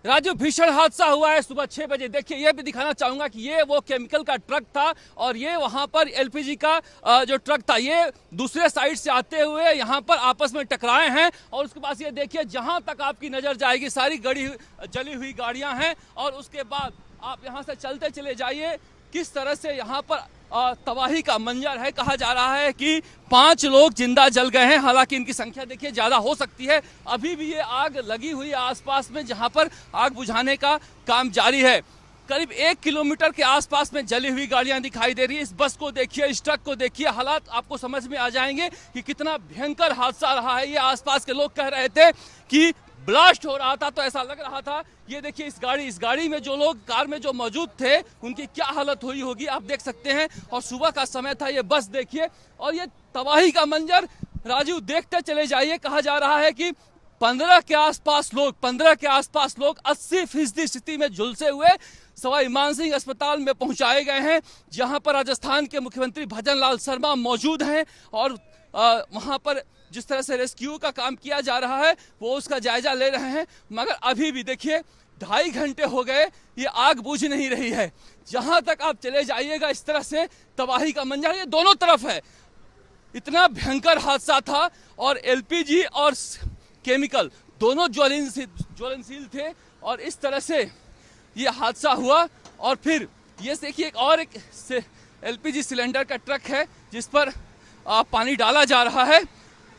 राजू, भीषण हादसा हुआ है सुबह 6 बजे। देखिए, ये भी दिखाना चाहूंगा कि ये वो केमिकल का ट्रक था और ये वहां पर एलपीजी का जो ट्रक था, ये दूसरे साइड से आते हुए यहाँ पर आपस में टकराए हैं। और उसके पास ये देखिए, जहां तक आपकी नजर जाएगी सारी जली हुई गाड़ियां हैं। और उसके बाद आप यहाँ से चलते चले जाइए, किस तरह से यहाँ पर तबाही का मंजर है। कहा जा रहा है कि 5 लोग जिंदा जल गए हैं, हालांकि इनकी संख्या देखिए ज्यादा हो सकती है। अभी भी ये आग लगी हुई है आसपास में, जहां पर आग बुझाने का काम जारी है। करीब 1 किलोमीटर के आसपास में जली हुई गाड़ियां दिखाई दे रही है। इस बस को देखिए, इस ट्रक को देखिए, हालात आपको समझ में आ जाएंगे कि कितना भयंकर हादसा रहा है। ये आसपास के लोग कह रहे थे कि ब्लास्ट हो रहा था तो ऐसा लग रहा था। ये देखिए, इस गाड़ी में जो लोग कार में जो मौजूद थे उनकी क्या हालत हुई होगी आप देख सकते हैं। और सुबह का समय था, ये बस देखिए और ये तबाही का मंजर। राजू, देखते चले जाइए। कहा जा रहा है कि 15 के आसपास लोग 80% स्थिति में झुलसे हुए सवाई मानसिंह अस्पताल में पहुंचाए गए हैं, जहां पर राजस्थान के मुख्यमंत्री भजन लाल शर्मा मौजूद हैं। और वहां पर जिस तरह से रेस्क्यू का काम किया जा रहा है वो उसका जायजा ले रहे हैं। मगर अभी भी देखिए, 2.5 घंटे हो गए, ये आग बुझ नहीं रही है। जहां तक आप चले जाइएगा, इस तरह से तबाही का मंजर ये दोनों तरफ है। इतना भयंकर हादसा था और एलपीजी और केमिकल दोनों ज्वलनशील थे। और इस तरह से ये हादसा हुआ। और फिर ये देखिए, एक एलपीजी सिलेंडर का ट्रक है जिस पर पानी डाला जा रहा है।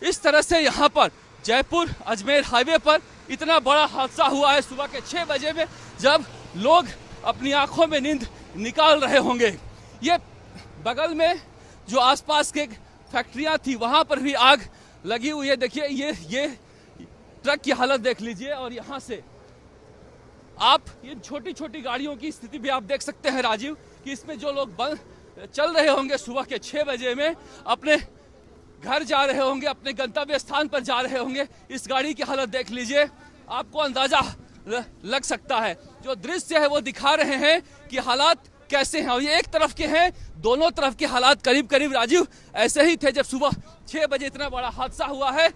इस तरह से यहाँ पर जयपुर अजमेर हाईवे पर इतना बड़ा हादसा हुआ है सुबह के 6 बजे में, जब लोग अपनी आंखों में नींद निकाल रहे होंगे। ये बगल में जो आसपास के फैक्ट्रियां थी वहां पर भी आग लगी हुई है। देखिए, ये ट्रक की हालत देख लीजिए। और यहाँ से आप ये छोटी छोटी गाड़ियों की स्थिति भी आप देख सकते हैं राजीव, कि इसमें जो लोग चल रहे होंगे सुबह के 6 बजे में, अपने घर जा रहे होंगे, अपने गंतव्य स्थान पर जा रहे होंगे। इस गाड़ी की हालत देख लीजिए, आपको अंदाजा लग सकता है। जो दृश्य है वो दिखा रहे हैं कि हालात कैसे हैं। और ये एक तरफ के हैं, दोनों तरफ के हालात करीब करीब राजीव ऐसे ही थे जब सुबह 6 बजे इतना बड़ा हादसा हुआ है।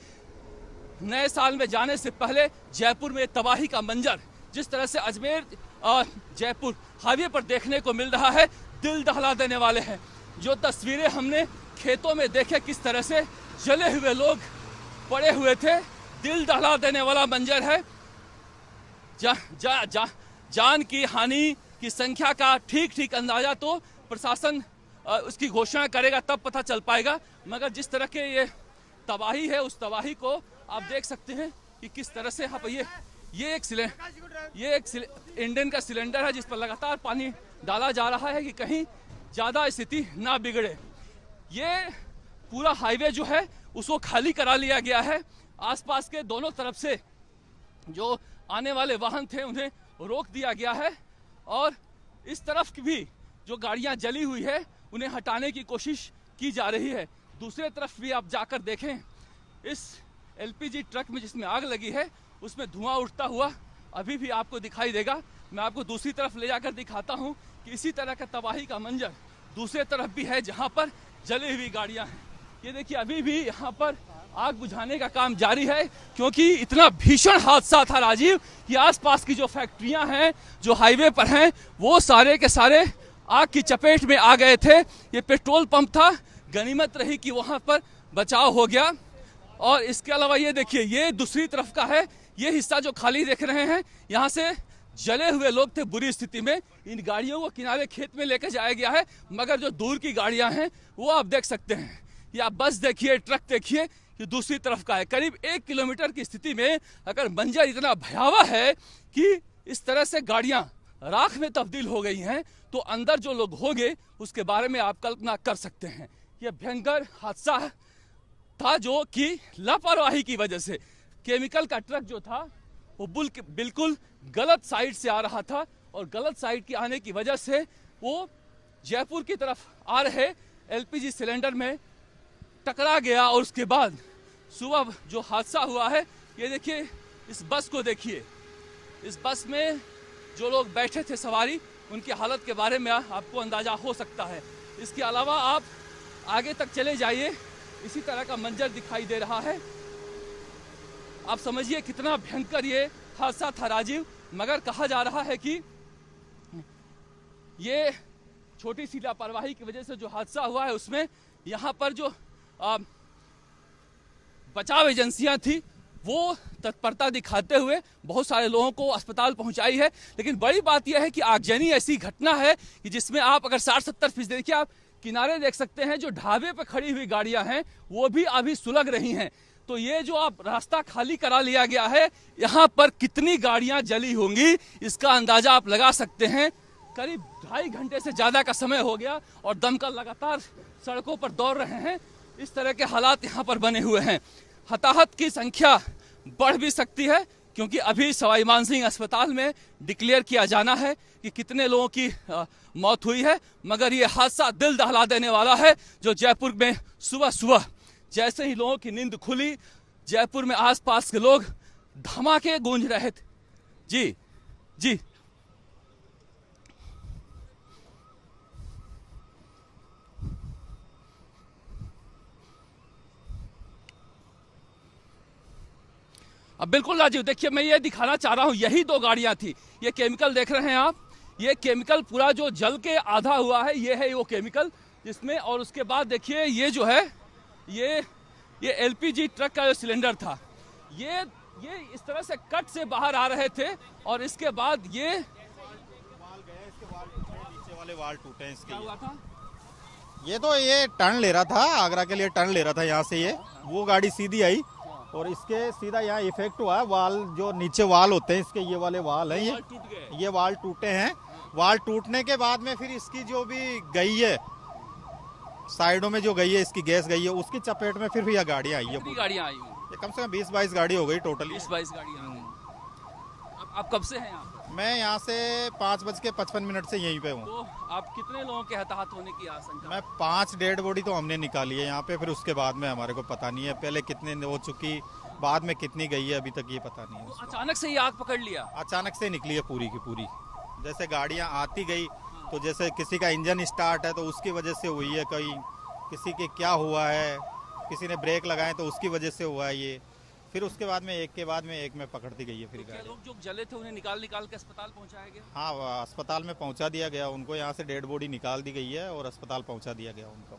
नए साल में जाने से पहले जयपुर में तबाही का मंजर जिस तरह से अजमेर और जयपुर हाईवे पर देखने को मिल रहा है, दिल दहला देने वाले हैं। जो तस्वीरें हमने खेतों में देखे, किस तरह से जले हुए लोग पड़े हुए थे, दिल दहला देने वाला मंजर है। जान की हानि की संख्या का ठीक अंदाजा तो प्रशासन उसकी घोषणा करेगा तब पता चल पाएगा। मगर जिस तरह के ये तबाही है, उस तबाही को आप देख सकते हैं कि किस तरह से। हाँ, ये एक इंडेन का सिलेंडर है जिस पर लगातार पानी डाला जा रहा है कि कहीं ज्यादा स्थिति ना बिगड़े। ये पूरा हाईवे जो है उसको खाली करा लिया गया है। आसपास के दोनों तरफ से जो आने वाले वाहन थे उन्हें रोक दिया गया है। और इस तरफ की भी जो गाड़ियां जली हुई है उन्हें हटाने की कोशिश की जा रही है। दूसरे तरफ भी आप जाकर देखें, इस एलपीजी ट्रक में जिसमें आग लगी है उसमें धुआं उठता हुआ अभी भी आपको दिखाई देगा। मैं आपको दूसरी तरफ ले जाकर दिखाता हूं कि इसी तरह का तबाही का मंजर दूसरे तरफ भी है, जहां पर जली हुई गाड़ियां हैं। ये देखिए, अभी भी यहाँ पर आग बुझाने का काम जारी है, क्योंकि इतना भीषण हादसा था राजीव कि आसपास की जो फैक्ट्रियां हैं, जो हाईवे पर हैं, वो सारे के सारे आग की चपेट में आ गए थे। ये पेट्रोल पंप था, गनीमत रही कि वहां पर बचाव हो गया। और इसके अलावा ये देखिए, ये दूसरी तरफ का है, ये हिस्सा जो खाली देख रहे हैं, यहाँ से जले हुए लोग थे बुरी स्थिति में। इन गाड़ियों को किनारे खेत में लेकर जाया गया है। मगर जो दूर की गाड़ियां हैं वो आप देख सकते हैं। या बस देखिए, ट्रक देखिए, ये दूसरी तरफ का है। करीब 1 किलोमीटर की स्थिति में अगर मंजर इतना भयावह है कि इस तरह से गाड़ियां राख में तब्दील हो गई हैं, तो अंदर जो लोग होंगे उसके बारे में आप कल्पना कर सकते हैं। यह भयंकर हादसा था जो कि लापरवाही की वजह से, केमिकल का ट्रक जो था वो बिल्कुल गलत साइड से आ रहा था और गलत साइड के आने की वजह से वो जयपुर की तरफ आ रहे एलपीजी सिलेंडर में टकरा गया। और उसके बाद सुबह जो हादसा हुआ है, ये देखिए, इस बस को देखिए, इस बस में जो लोग बैठे थे सवारी, उनकी हालत के बारे में आपको अंदाजा हो सकता है। इसके अलावा आप आगे तक चले जाइए, इसी तरह का मंजर दिखाई दे रहा है। आप समझिए कितना भयंकर ये हादसा था राजीव। मगर कहा जा रहा है कि ये छोटी सी लापरवाही की वजह से जो हादसा हुआ है उसमें यहाँ पर जो बचाव एजेंसियां थी वो तत्परता दिखाते हुए बहुत सारे लोगों को अस्पताल पहुंचाई है। लेकिन बड़ी बात यह है कि आगजनी ऐसी घटना है कि जिसमें आप अगर 60-70 देखिए, आप किनारे देख सकते हैं, जो ढाबे पर खड़ी हुई गाड़ियां हैं वो भी अभी सुलग रही हैं। तो ये जो आप रास्ता खाली करा लिया गया है, यहाँ पर कितनी गाड़ियां जली होंगी इसका अंदाजा आप लगा सकते हैं। करीब 2.5 घंटे से ज्यादा का समय हो गया और दमकल लगातार सड़कों पर दौड़ रहे हैं। इस तरह के हालात यहाँ पर बने हुए हैं। हताहत की संख्या बढ़ भी सकती है क्योंकि अभी सवाई मानसिंह अस्पताल में डिक्लेयर किया जाना है कि कितने लोगों की मौत हुई है। मगर ये हादसा दिल दहला देने वाला है जो जयपुर में सुबह सुबह जैसे ही लोगों की नींद खुली, जयपुर में आसपास के लोग धमाके गूंज रहे थे। जी जी अब बिल्कुल राजीव, देखिए मैं ये दिखाना चाह रहा हूँ, यही 2 गाड़ियां थी। ये केमिकल देख रहे हैं आप, ये केमिकल पूरा जो जल के आधा हुआ है, ये है वो केमिकल जिसमें। और उसके बाद देखिए ये जो है ये एलपीजी ट्रक का जो सिलेंडर था, ये इस तरह से कट से बाहर आ रहे थे और इसके बाद ये नीचे वाले वाल टूटे हैं। इसके क्या हुआ था? ये टर्न ले रहा था, आगरा के लिए टर्न ले रहा था। यहाँ से वो गाड़ी सीधी आई और इसके सीधा यहाँ इफेक्ट हुआ। वाल जो नीचे वाल होते हैं इसके, ये वाले वाल हैं, ये वाल टूटे हैं। वाल टूटने के बाद में फिर इसकी जो भी गई है, साइडों में जो गई है, इसकी गैस गई है, उसकी चपेट में फिर यह गाड़ियाँ आई है। कितनी गाड़ियाँ आई? ये कम से कम 20-22 गाड़ी हो गई टोटली। 20-22 गाड़ियाँ आ गई। आप कब से हैं यहाँ? मैं यहाँ से 5:55 से यहीं पे हूँ। तो आप कितने लोगों के हताहत होने की आशंका? मैं 5 डेड बॉडी तो हमने निकाली है यहाँ पे, फिर उसके बाद में हमारे को पता नहीं है पहले कितने हो चुकी, बाद में कितनी गई है, अभी तक ये पता नहीं है। तो अचानक से ये आग पकड़ लिया? अचानक से निकली है पूरी की पूरी। जैसे गाड़ियाँ आती गई तो जैसे किसी का इंजन स्टार्ट है तो उसकी वजह से हुई है, कहीं किसी के क्या हुआ है, किसी ने ब्रेक लगाए तो उसकी वजह से हुआ है ये। फिर उसके बाद में एक के बाद में एक में पकड़ती गई है फिर गाड़ी। लोग जो जले थे उन्हें निकाल के अस्पताल पहुंचाया गया? हाँ, अस्पताल में पहुंचा दिया गया उनको। यहाँ से डेड बॉडी निकाल दी गई है और अस्पताल पहुंचा दिया गया उनको।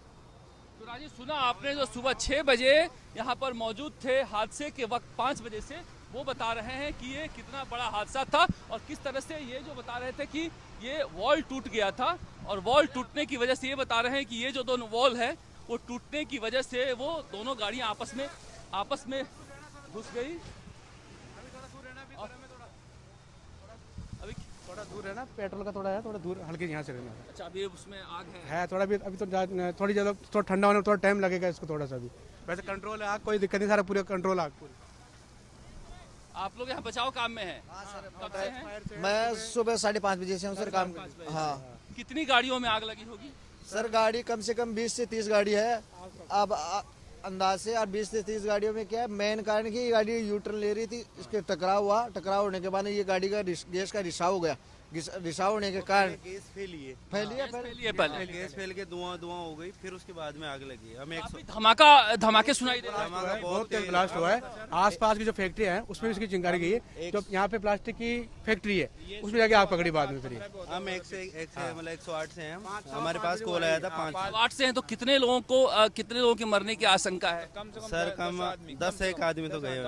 तो राजीव, सुना आपने जो सुबह 6 बजे यहाँ पर मौजूद थे, हादसे के वक्त 5 बजे से, वो बता रहे हैं कि ये कितना बड़ा हादसा था और किस तरह से ये जो बता रहे थे कि ये वॉल टूट गया था और वॉल टूटने की वजह से ये बता रहे हैं कि ये जो दोनों वॉल है वो टूटने की वजह से वो दोनों गाड़ियां आपस में घुस गई। अभी थोड़ा दूर है ना, पेट्रोल का थोड़ा है, थोड़ा दूर हल्के यहाँ से रहना। अच्छा, अभी उसमें आग है थोड़ा भी, अभी तो थोड़ी ज़्यादा थोड़ा ठंडा होने में थोड़ा टाइम लगेगा इसको थोड़ा सा भी। वैसे कंट्रोल है आग, कोई दिक्कत नहीं, सारा पूरा कंट्रोल आग पूरी। आप लोग यहाँ बचाव काम में हैं? कब से हैं? मैं सुबह 5:30 बजे से हूँ सर काम। हाँ। कितनी गाड़ियों में आग लगी होगी? सर गाड़ी कम से कम 20 से 30 गाड़ी है। अब अंदाज से, और 20 से 30 गाड़ियों में क्या है, मेन कारण कि ये गाड़ी यू टर्न ले रही थी, इसके टकराव हुआ। टकराव होने के बाद ये गाड़ी का गैस का रिसाव हो गया। रिसाव होने के कारण गैस फैली है पहले गैस फैल के धुआं हो गई, फिर उसके बाद में आग लगी। हमें धमाके सुनाई दे रहे हैं। बहुत तेज ब्लास्ट हुआ है। आसपास की जो फैक्ट्री है उसमें भी इसकी चिंगारी गई है। जो यहाँ पे प्लास्टिक की फैक्ट्री है उसमें जाके आग पकड़ी बाद में। फिर हम 1 से मतलब 108 से हैं। हमारे पास कॉल आया था 5 से हैं। तो कितने लोगों के मरने की आशंका है? सर कम 10 से 1 आदमी तो गए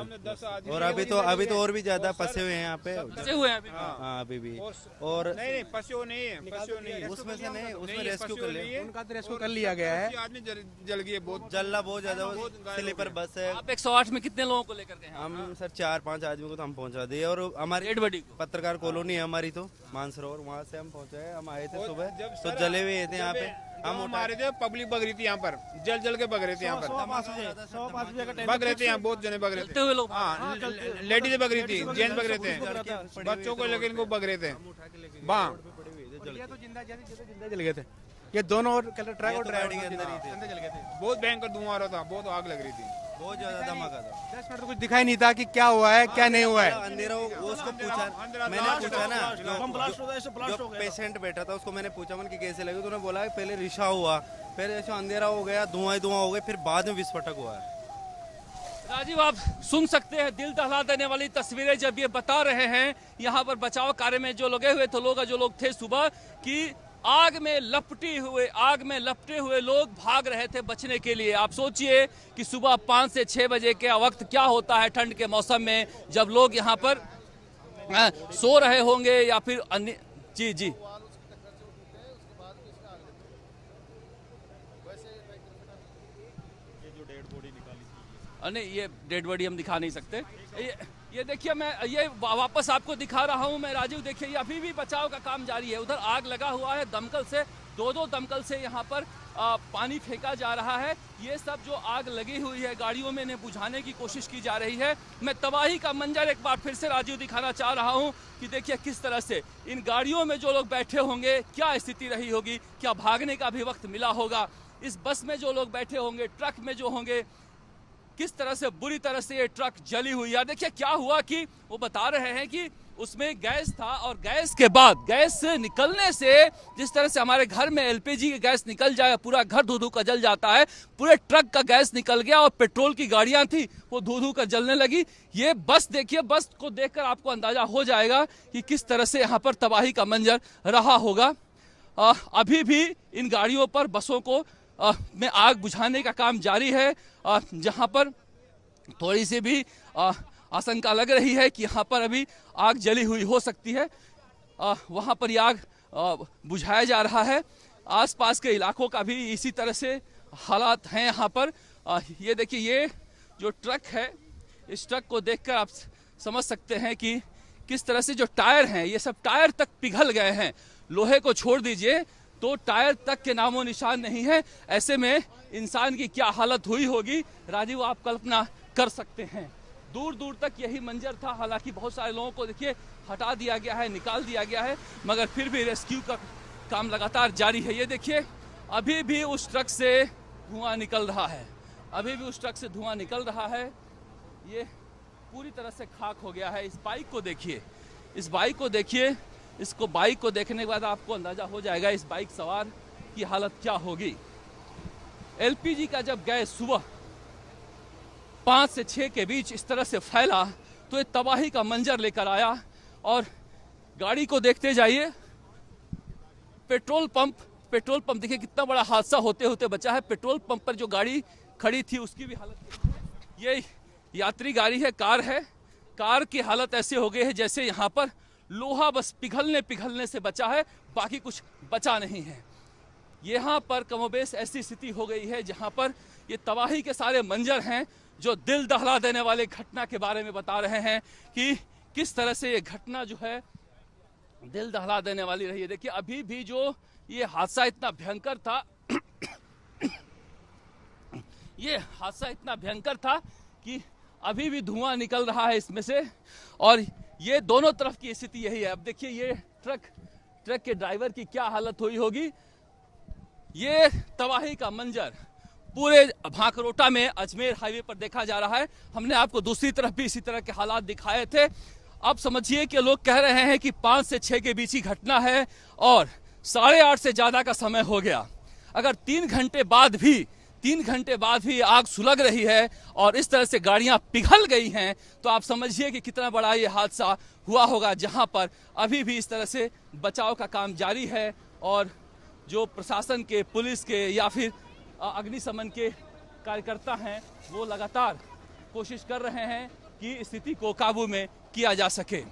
और अभी तो और भी ज्यादा फंसे हुए हैं यहाँ पे। फंसे हुए हैं हाँ अभी भी। और नहीं पशु नहीं है उसमें से नहीं, उसमें रेस्क्यू कर लिया, उनका तो रेस्क्यू कर लिया गया है। आदमी जल गई है, बहुत जलना बहुत ज्यादा। स्लीपर बस है। आप 108 में कितने लोगों को लेकर गए हैं? हम सर 4-5 आदमी को तो हम पहुंचा दिए और हमारी डेड बॉडी को पत्रकार कॉलोनी है हमारी, तो मानसरोवर, वहाँ से हम पहुंचे। हम आए थे सुबह तो जले हुए थे यहाँ पे। हम हमारे थे, पब्लिक बग रही थी यहाँ पर, जल के बग रहे थे यहाँ पर, बग रहे थे यहाँ, बहुत जने बग रहे थे। लोग हाँ, लेडीज बग रही थी, जेंट्स बग रहे थे, बच्चों को लेकर इनको बग रहे थे। तो जिंदा जल गए थे ये दोनों, और ट्रक और ड्राइवर के अंदर ही थे, जल गए थे। बहुत भयंकर धुआं आ रहा था, बहुत आग लग रही थी, बहुत ज्यादा धमाका था। 10 मिनट तो कुछ दिखाई नहीं था कि क्या हुआ है क्या नहीं हुआ है। अंधेरा वो उसको पूछा, मैंने पूछा ना, जो पेशेंट बैठा था उसको मैंने पूछा मन कि कैसे लगी, तो उन्होंने बोला पहले रिशा हुआ, फिर ऐसे अंधेरा हो गया, धुआं हो गया, फिर बाद में विस्फोटक हुआ है। राजीव, आप सुन सकते हैं दिल दहला देने वाली तस्वीरें जब ये बता रहे हैं यहाँ पर बचाव कार्य में जो लगे हुए थे लोग थे सुबह कि आग में लपटे हुए लोग भाग रहे थे बचने के लिए। आप सोचिए कि सुबह 5 से 6 बजे के वक्त क्या होता है ठंड के मौसम में, जब लोग यहाँ पर सो रहे होंगे या फिर अन्य। जी नहीं, ये डेड बॉडी हम दिखा नहीं सकते। ये देखिए, मैं ये वापस आपको दिखा रहा हूं मैं राजीव। देखिए, ये अभी भी बचाव का काम जारी है। उधर आग लगा हुआ है, दमकल से दो दमकल से यहाँ पर पानी फेंका जा रहा है। ये सब जो आग लगी हुई है गाड़ियों में इन्हें बुझाने की कोशिश की जा रही है। मैं तबाही का मंजर एक बार फिर से राजीव दिखाना चाह रहा हूँ कि देखिए किस तरह से इन गाड़ियों में जो लोग बैठे होंगे क्या स्थिति रही होगी, क्या भागने का भी वक्त मिला होगा। इस बस में जो लोग बैठे होंगे, ट्रक में जो होंगे, किस तरह से बुरी तरह से ये ट्रक जली हुई है। देखिए क्या हुआ कि वो बता रहे हैं कि उसमें गैस था और गैस के बाद गैस निकलने से जिस तरह से हमारे घर में एलपीजी की गैस निकल जाए पूरा घर धू कर जल जाता है, पूरे ट्रक का गैस निकल गया और पेट्रोल की गाड़ियां थी वो धू कर जलने लगी। ये बस देखिए, बस को देखकर आपको अंदाजा हो जाएगा कि किस तरह से यहाँ पर तबाही का मंजर रहा होगा। अभी भी इन गाड़ियों पर, बसों को में आग बुझाने का काम जारी है। जहां पर थोड़ी सी भी आशंका लग रही है कि यहाँ पर अभी आग जली हुई हो सकती है, वहां पर आग बुझाया जा रहा है। आसपास के इलाकों का भी इसी तरह से हालात हैं यहाँ पर। ये देखिए, ये जो ट्रक है, इस ट्रक को देखकर आप समझ सकते हैं कि किस तरह से जो टायर हैं, ये सब टायर तक पिघल गए हैं। लोहे को छोड़ दीजिए तो टायर तक के नामो निशान नहीं है। ऐसे में इंसान की क्या हालत हुई होगी राजीव, आप कल्पना कर सकते हैं। दूर दूर तक यही मंजर था। हालांकि बहुत सारे लोगों को देखिए हटा दिया गया है, निकाल दिया गया है, मगर फिर भी रेस्क्यू का काम लगातार जारी है। ये देखिए, अभी भी उस ट्रक से धुआं निकल रहा है, अभी भी उस ट्रक से धुआं निकल रहा है। ये पूरी तरह से खाक हो गया है। इस बाइक को देखिए, इस बाइक को देखिए। इसको बाइक को देखने के बाद आपको अंदाजा हो जाएगा इस बाइक सवार की हालत क्या होगी। एलपीजी का जब गैस सुबह 5 से 6 के बीच इस तरह से फैला तो ये तबाही का मंजर लेकर आया। और गाड़ी को देखते जाइए, पेट्रोल पंप देखिए कितना बड़ा हादसा होते होते बचा है। पेट्रोल पंप पर जो गाड़ी खड़ी थी उसकी भी हालत, ये यात्री गाड़ी है, कार है, कार की हालत ऐसे हो गई है जैसे यहाँ पर लोहा बस पिघलने से बचा है, बाकी कुछ बचा नहीं है। यहाँ पर कमोबेश ऐसी स्थिति हो गई है जहाँ पर ये तबाही के सारे मंजर हैं जो दिल दहला देने वाले घटना के बारे में बता रहे हैं कि किस तरह से ये घटना जो है दिल दहला देने वाली रही है। देखिए, अभी भी जो ये हादसा इतना भयंकर था ये हादसा इतना भयंकर था कि अभी भी धुआं निकल रहा है इसमें से, और ये दोनों तरफ की स्थिति यही है। अब देखिए, ये ट्रक के ड्राइवर की क्या हालत हुई होगी। ये तबाही का मंजर पूरे भांकरोटा में अजमेर हाईवे पर देखा जा रहा है। हमने आपको दूसरी तरफ भी इसी तरह के हालात दिखाए थे। अब समझिए कि लोग कह रहे हैं कि 5 से 6 के बीच की घटना है और 8:30 से ज्यादा का समय हो गया। अगर 3 घंटे बाद भी आग सुलग रही है और इस तरह से गाड़ियां पिघल गई हैं तो आप समझिए कि कितना बड़ा ये हादसा हुआ होगा, जहां पर अभी भी इस तरह से बचाव का काम जारी है। और जो प्रशासन के, पुलिस के या फिर अग्निशमन के कार्यकर्ता हैं वो लगातार कोशिश कर रहे हैं कि स्थिति को काबू में किया जा सके।